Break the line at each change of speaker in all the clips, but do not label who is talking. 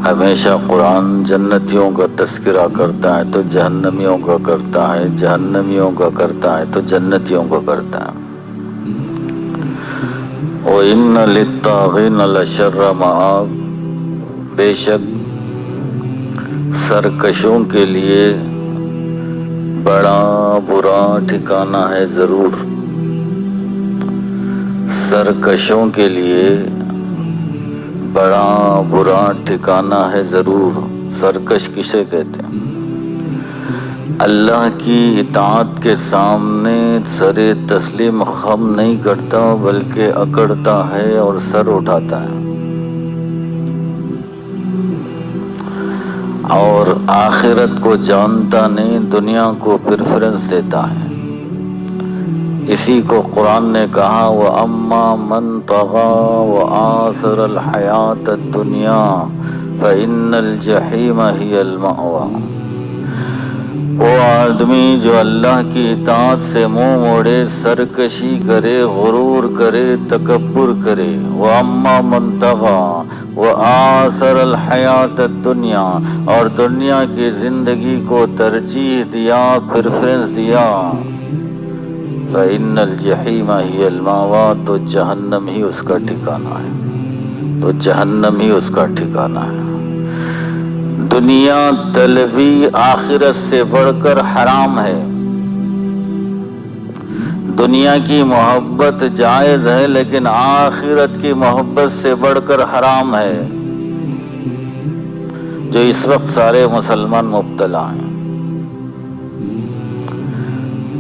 ہمیشہ قرآن جنتیوں کا تذکرہ کرتا ہے تو جہنمیوں کا کرتا ہے، جہنمیوں کا کرتا ہے تو جنتیوں کا کرتا ہے۔ وَإِنَّ لِلطَّاغِينَ لَشَرَّ مَآبٍ، بے شک سرکشوں کے لیے بڑا برا ٹھکانہ ہے ضرور۔ سرکشوں کے لیے بڑا برا ٹھکانہ ہے ضرور۔ سرکش کسے کہتے ہیں؟ اللہ کی اطاعت کے سامنے سر تسلیم خم نہیں کرتا بلکہ اکڑتا ہے اور سر اٹھاتا ہے، اور آخرت کو جانتا نہیں، دنیا کو پریفرنس دیتا ہے۔ اسی کو قرآن نے کہا وَأَمَّا مَن طَغَىٰ وَآثَرَ الْحَيَاةَ الدُّنْيَا فَإِنَّ الْجَحِيمَ هِيَ الْمَأْوَىٰ۔ وہ آدمی جو اللہ کی اطاعت سے منہ موڑے، سرکشی کرے، غرور کرے، تکبر کرے، وَأَمَّا مَن طَغَىٰ وَآثَرَ الْحَيَاةَ الدُّنْيَا، اور دنیا کی زندگی کو ترجیح دیا، پریفرنس دیا، فَإِنَّ الْجَحِيمَ هِيَ الْمَأْوَىٰ، تو جہنم ہی اس کا ٹھکانہ ہے، تو جہنم ہی اس کا ٹھکانہ ہے۔ دنیا طلبی آخرت سے بڑھ کر حرام ہے۔ دنیا کی محبت جائز ہے لیکن آخرت کی محبت سے بڑھ کر حرام ہے، جو اس وقت سارے مسلمان مبتلا ہیں۔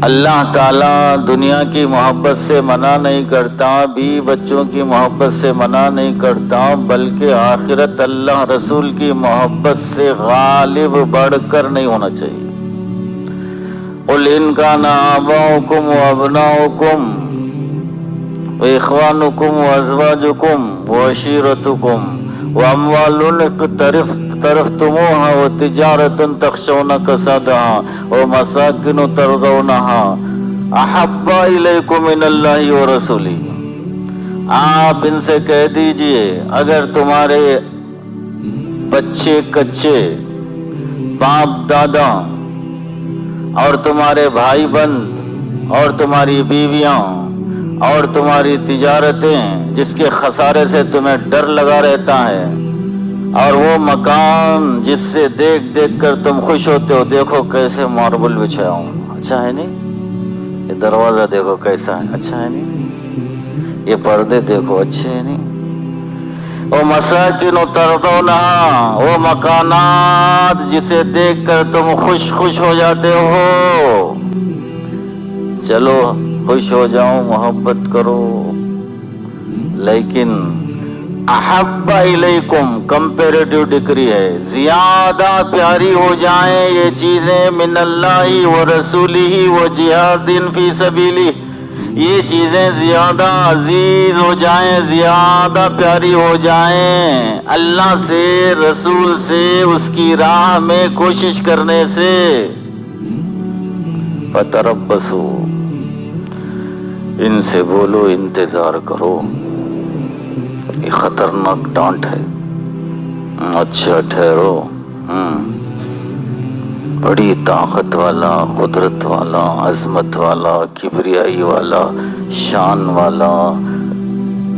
اللہ تعالیٰ دنیا کی محبت سے منع نہیں کرتا، بیوی بچوں کی محبت سے منع نہیں کرتا، بلکہ آخرت اللہ رسول کی محبت سے غالب بڑھ کر نہیں ہونا چاہیے۔ قُلْ إِنْ كَانَ آبَاؤُكُمْ وَأَبْنَاؤُكُمْ وَإِخْوَانُكُمْ وَأَزْوَاجُكُمْ وَعَشِيرَتُكُمْ وَأَمْوَالٌ اقترفتموها وتجارة تخشون كسادها ومساكن ترضونها احب الیکم من اللہ ورسولہ۔ آپ ان سے کہہ دیجئے اگر تمہارے بچے کچے، باپ دادا اور تمہارے بھائی بند اور تمہاری بیویاں اور تمہاری تجارتیں جس کے خسارے سے تمہیں ڈر لگا رہتا ہے، اور وہ مکان جس سے دیکھ دیکھ کر تم خوش ہوتے ہو، دیکھو کیسے ماربل بچھایا ہوں، اچھا ہے نہیں؟ یہ دروازہ دیکھو کیسا ہے، اچھا ہے نہیں؟ یہ پردے دیکھو اچھے ہیں نہیں؟ وہ مساکن ترضونہا، وہ مکانات جسے دیکھ کر تم خوش ہو جاتے ہو، چلو خوش ہو جاؤ، محبت کرو، لیکن احب الیکم کمپیریٹیو ڈگری ہے، زیادہ پیاری ہو جائیں یہ چیزیں من اللہ و رسولہ و جہاد فی سبیلہ، یہ چیزیں زیادہ عزیز ہو جائیں، زیادہ پیاری ہو جائیں اللہ سے، رسول سے، اس کی راہ میں کوشش کرنے سے۔ فتربصوا، ان سے بولو انتظار کرو، یہ خطرناک ڈانٹ ہے، اچھا ٹھہرو، بڑی طاقت والا، قدرت والا، عظمت والا، کبریائی والا، شان والا،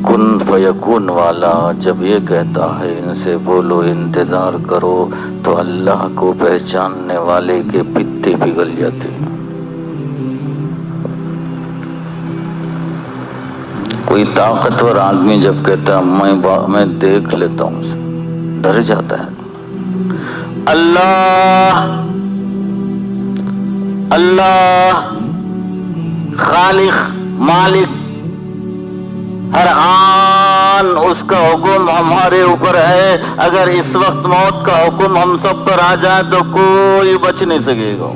کن فیکون والا جب یہ کہتا ہے ان سے بولو انتظار کرو، تو اللہ کو پہچاننے والے کے پتے پگھل جاتے ہیں۔ کوئی طاقتور آدمی جب کہتا ہے میں دیکھ لیتا ہوں، ڈر جاتا ہے۔ اللہ اللہ خالق مالک ہر آن اس کا حکم ہمارے اوپر ہے، اگر اس وقت موت کا حکم ہم سب پر آ جائے تو کوئی بچ نہیں سکے گا،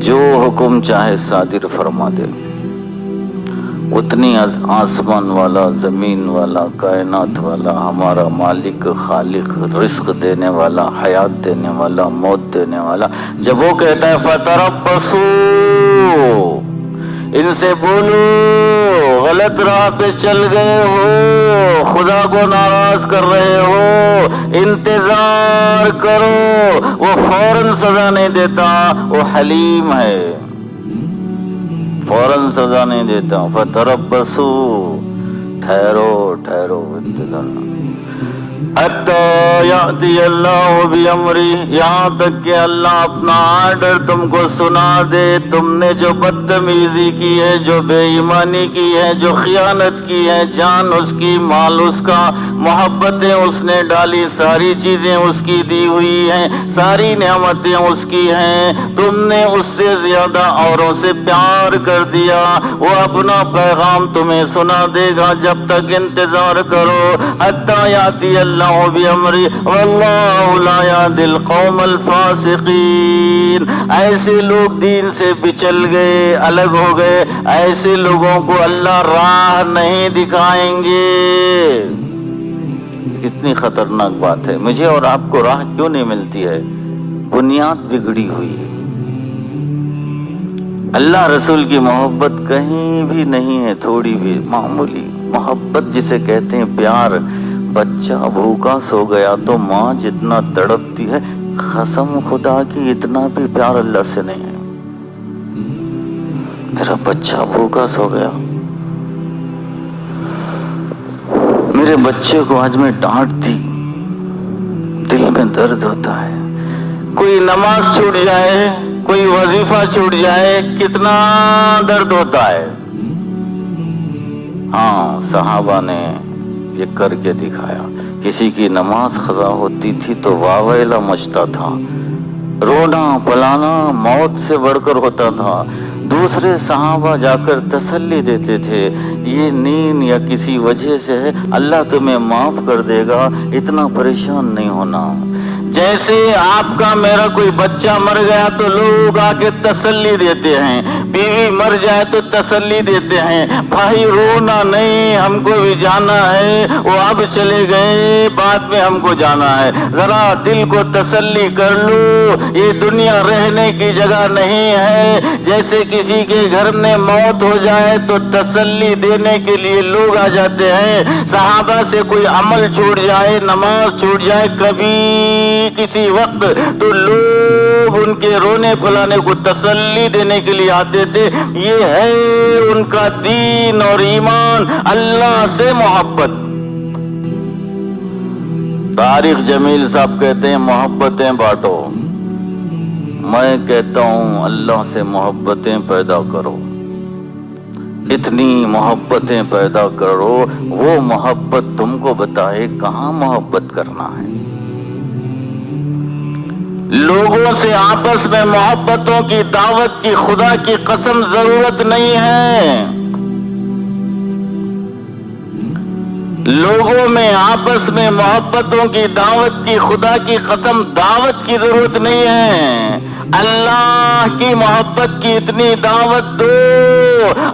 جو حکم چاہے صادر فرما دے، اتنی آسمان والا، زمین والا، کائنات والا، ہمارا مالک، خالق، رزق دینے والا، حیات دینے والا، موت دینے والا، جب وہ کہتا ہے فتربصوا ان سے بولو غلط راہ پہ چل گئے ہو، خدا کو ناراض کر رہے ہو، انتظار کرو، وہ فوراً سزا نہیں دیتا، وہ حلیم ہے، فوراً سزا نہیں دیتا۔ فتربصوا، ٹھہرو ٹھہرو، انتظار، حتی یأتی اللہ بامری، یہاں تک کہ اللہ اپنا آرڈر تم کو سنا دے۔ تم نے جو بدتمیزی کی ہے، جو بے ایمانی کی ہے، جو خیانت کی ہے، جان اس کی، مال اس کا، محبتیں اس نے ڈالی، ساری چیزیں اس کی دی ہوئی ہیں، ساری نعمتیں اس کی ہیں، تم نے اس سے زیادہ اوروں سے پیار کر دیا، وہ اپنا پیغام تمہیں سنا دے گا، جب تک انتظار کرو۔ حتی یأتی اللہ بامری واللہ لا یہدی القوم الفاسقین۔ ایسے لوگ دین سے بچل گئے، الگ ہو گئے، ایسے لوگوں کو اللہ راہ نہیں دکھائیں گے۔ کتنی خطرناک بات ہے، مجھے اور آپ کو راہ کیوں نہیں ملتی ہے؟ بنیاد بگڑی ہوئی ہے۔ اللہ رسول کی محبت کہیں بھی نہیں ہے، تھوڑی بھی، معمولی محبت جسے کہتے ہیں پیار۔ بچہ بھوکا سو گیا تو ماں جتنا تڑپتی ہے، قسم خدا کی اتنا بھی پیار اللہ سے نہیں ہے۔ میرا بچہ بھوکا سو گیا، میرے بچے کو آج میں ڈانٹ دی، دل میں درد ہوتا ہے۔ کوئی نماز چھوٹ جائے، کوئی وظیفہ چھوٹ جائے، کتنا درد ہوتا ہے۔ ہاں، صحابہ نے یہ کر کے دکھایا۔ کسی کی نماز قضا ہوتی تھی تو واویلا مچتا تھا، رونا پلانا موت سے بڑھ کر ہوتا تھا۔ دوسرے صحابہ جا کر تسلی دیتے تھے، یہ نیند یا کسی وجہ سے ہے، اللہ تمہیں معاف کر دے گا، اتنا پریشان نہیں ہونا۔ جیسے آپ کا میرا کوئی بچہ مر گیا تو لوگ آ کے تسلی دیتے ہیں، بیوی مر جائے تو تسلی دیتے ہیں، بھائی رونا نہیں، ہم کو بھی جانا ہے، وہ اب چلے گئے، بعد میں ہم کو جانا ہے، ذرا دل کو تسلی کر لو، یہ دنیا رہنے کی جگہ نہیں ہے۔ جیسے کسی کے گھر میں موت ہو جائے تو تسلی دینے کے لیے لوگ آ جاتے ہیں، صحابہ سے کوئی عمل چھوٹ جائے، نماز چھوٹ جائے کبھی کسی وقت تو لوگ ان کے رونے پھلانے کو تسلی دینے کے لیے آتے تھے۔ یہ ہے ان کا دین اور ایمان، اللہ سے محبت۔ طارق جمیل صاحب کہتے ہیں محبتیں بانٹو، میں کہتا ہوں اللہ سے محبتیں پیدا کرو، اتنی محبتیں پیدا کرو وہ محبت تم کو بتائے کہاں محبت کرنا ہے۔ لوگوں سے آپس میں محبتوں کی دعوت کی خدا کی قسم ضرورت نہیں ہے۔ لوگوں میں آپس میں محبتوں کی دعوت کی خدا کی قسم دعوت کی ضرورت نہیں ہے۔ اللہ کی محبت کی اتنی دعوت دو،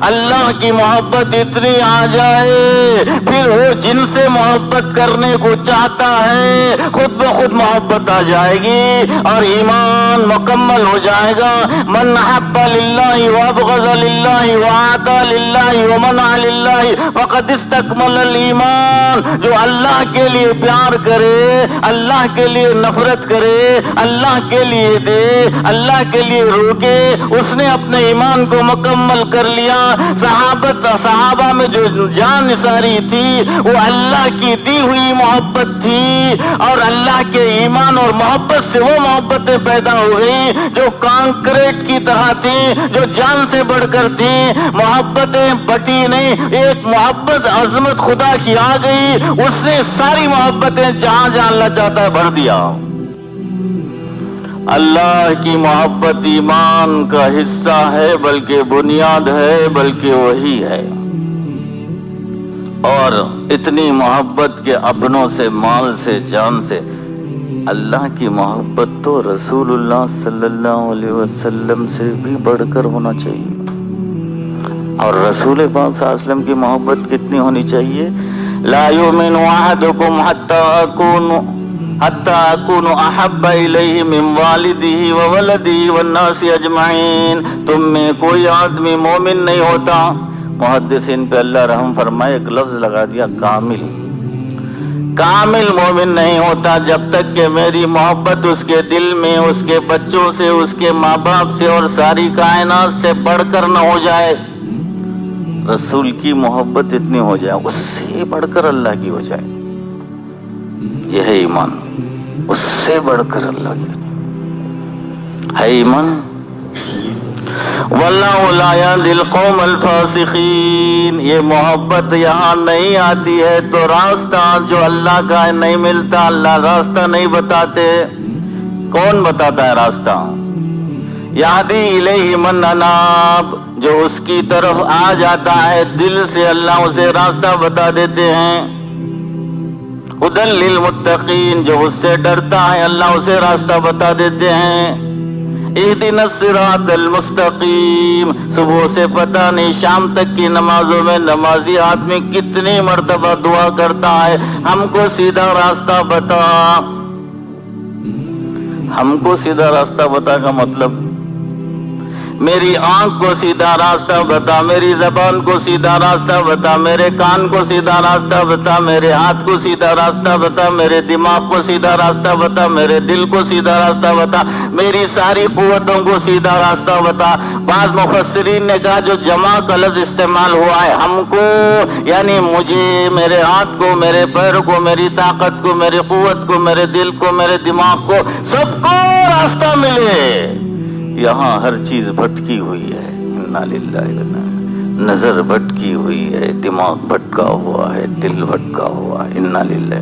اللہ کی محبت اتنی آ جائے، پھر وہ جن سے محبت کرنے کو چاہتا ہے خود بخود محبت آ جائے گی اور ایمان مکمل ہو جائے گا۔ من احب للہ وابغض للہ وعطا للہ ومنع للہ فقد استکمل الایمان۔ جو اللہ کے لیے پیار کرے، اللہ کے لیے نفرت کرے، اللہ کے لیے دے، اللہ کے لیے روکے، اس نے اپنے ایمان کو مکمل کر لیا۔ صحابہ میں جو جان نثاری تھی وہ اللہ کی دی ہوئی محبت تھی، اور اللہ کے ایمان اور محبت سے وہ محبتیں پیدا ہو گئی جو کانکریٹ کی طرح تھی، جو جان سے بڑھ کر تھی۔ محبتیں بٹی نہیں، ایک محبت عظمت خدا کی آ گئی، اس نے ساری محبتیں جہاں جہاں اللہ چاہتا ہے بھر دیا۔ اللہ کی محبت ایمان کا حصہ ہے، بلکہ بنیاد ہے، بلکہ وہی ہے۔ اور اتنی محبت کے اپنوں سے، مال سے، جان سے، اللہ کی محبت تو رسول اللہ صلی اللہ علیہ وسلم سے بھی بڑھ کر ہونا چاہیے۔ اور رسول پاک صلی اللہ علیہ وسلم کی محبت کتنی ہونی چاہیے؟ لا یؤمن احدکم حتی اکون حتی اکون احب الیہ من والدہ وولدہ والناس اجمعین، تم میں کوئی آدمی مومن نہیں ہوتا، محدثین پہ اللہ رحم فرمائے ایک لفظ لگا دیا کامل، کامل مومن نہیں ہوتا جب تک کہ میری محبت اس کے دل میں، اس کے بچوں سے، اس کے ماں باپ سے اور ساری کائنات سے بڑھ کر نہ ہو جائے۔ رسول کی محبت اتنی ہو جائے، اس سے بڑھ کر اللہ کی ہو جائے، یہ ہے ایمان، اس سے بڑھ کر اللہ کی ہے ایمان۔ واللہ لا یہدی القوم الفاسقین، یہ محبت یہاں نہیں آتی ہے تو راستہ جو اللہ کا ہے نہیں ملتا، اللہ راستہ نہیں بتاتے۔ کون بتاتا ہے راستہ؟ یہدی الیہ من اناب، جو اس کی طرف آ جاتا ہے دل سے اللہ اسے راستہ بتا دیتے ہیں۔ ہدی للمتقین، جو اس سے ڈرتا ہے اللہ اسے راستہ بتا دیتے ہیں۔ اہدنا الصراط المستقیم، صبح سے پتہ نہیں شام تک کی نمازوں میں نمازی آدمی کتنی مرتبہ دعا کرتا ہے، ہم کو سیدھا راستہ بتا، ہم کو سیدھا راستہ بتا کا مطلب میری آنکھ کو سیدھا راستہ بتا، میری زبان کو سیدھا راستہ بتا، میرے کان کو سیدھا راستہ بتا، میرے ہاتھ کو سیدھا راستہ بتا، میرے دماغ کو سیدھا راستہ بتا، میرے دل کو سیدھا راستہ بتا، میری ساری قوتوں کو سیدھا راستہ بتا۔ بعض مفسرین نے کہا جو جمع کا لفظ استعمال ہوا ہے، ہم کو یعنی مجھے، میرے ہاتھ کو، میرے پیر کو، میری طاقت کو، میری قوت کو، میرے دل کو، میرے دماغ کو، سب کو راستہ ملے۔ یہاں ہر چیز بھٹکی ہوئی ہے، انا للہ و انا الیہ، نظر بھٹکی ہوئی ہے، دماغ بھٹکا ہوا ہے، دل بھٹکا ہوا ہے، انا للہ۔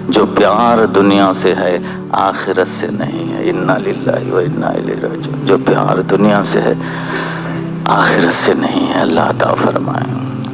جو پیار دنیا سے ہے آخرت سے نہیں ہے، انا للہ و انا الیہ راجعون۔ جو پیار دنیا سے ہے آخرت سے نہیں ہے، اللہ عطا فرمائے۔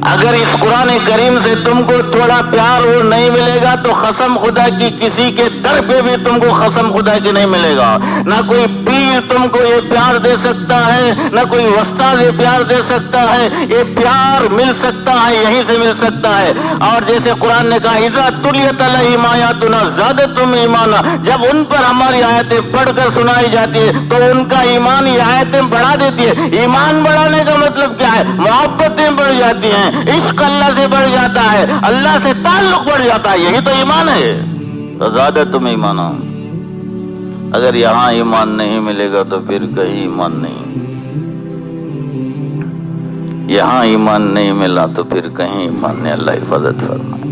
اگر اس قرآن کریم سے تم کو تھوڑا پیار اور نہیں ملے گا تو قسم خدا کی کسی کے در پہ بھی تم کو قسم خدا کی نہیں ملے گا۔ نہ کوئی پیر تم کو یہ پیار دے سکتا ہے، نہ کوئی استاد یہ پیار دے سکتا ہے، یہ پیار مل سکتا ہے یہیں سے مل سکتا ہے۔ اور جیسے قرآن نے کہا اذا تلیت علیہم آیاتنا زادتہم ایمانا، جب ان پر ہماری آیتیں پڑھ کر سنائی جاتی ہے تو ان کا ایمان یہ آیتیں بڑھا دیتی ہے۔ ایمان بڑھانے کا مطلب کیا ہے؟ محبتیں بڑھ جاتی ہیں، عشق اللہ سے بڑھ جاتا ہے، اللہ سے تعلق بڑھ جاتا ہے، یہی تو ایمان ہے۔ تو زیادہ تم ایمان ہو۔ اگر یہاں ایمان نہیں ملے گا تو پھر کہیں ایمان نہیں، یہاں ایمان نہیں ملا تو پھر کہیں ایمان نہیں۔ اللہ حفاظت فرمائے۔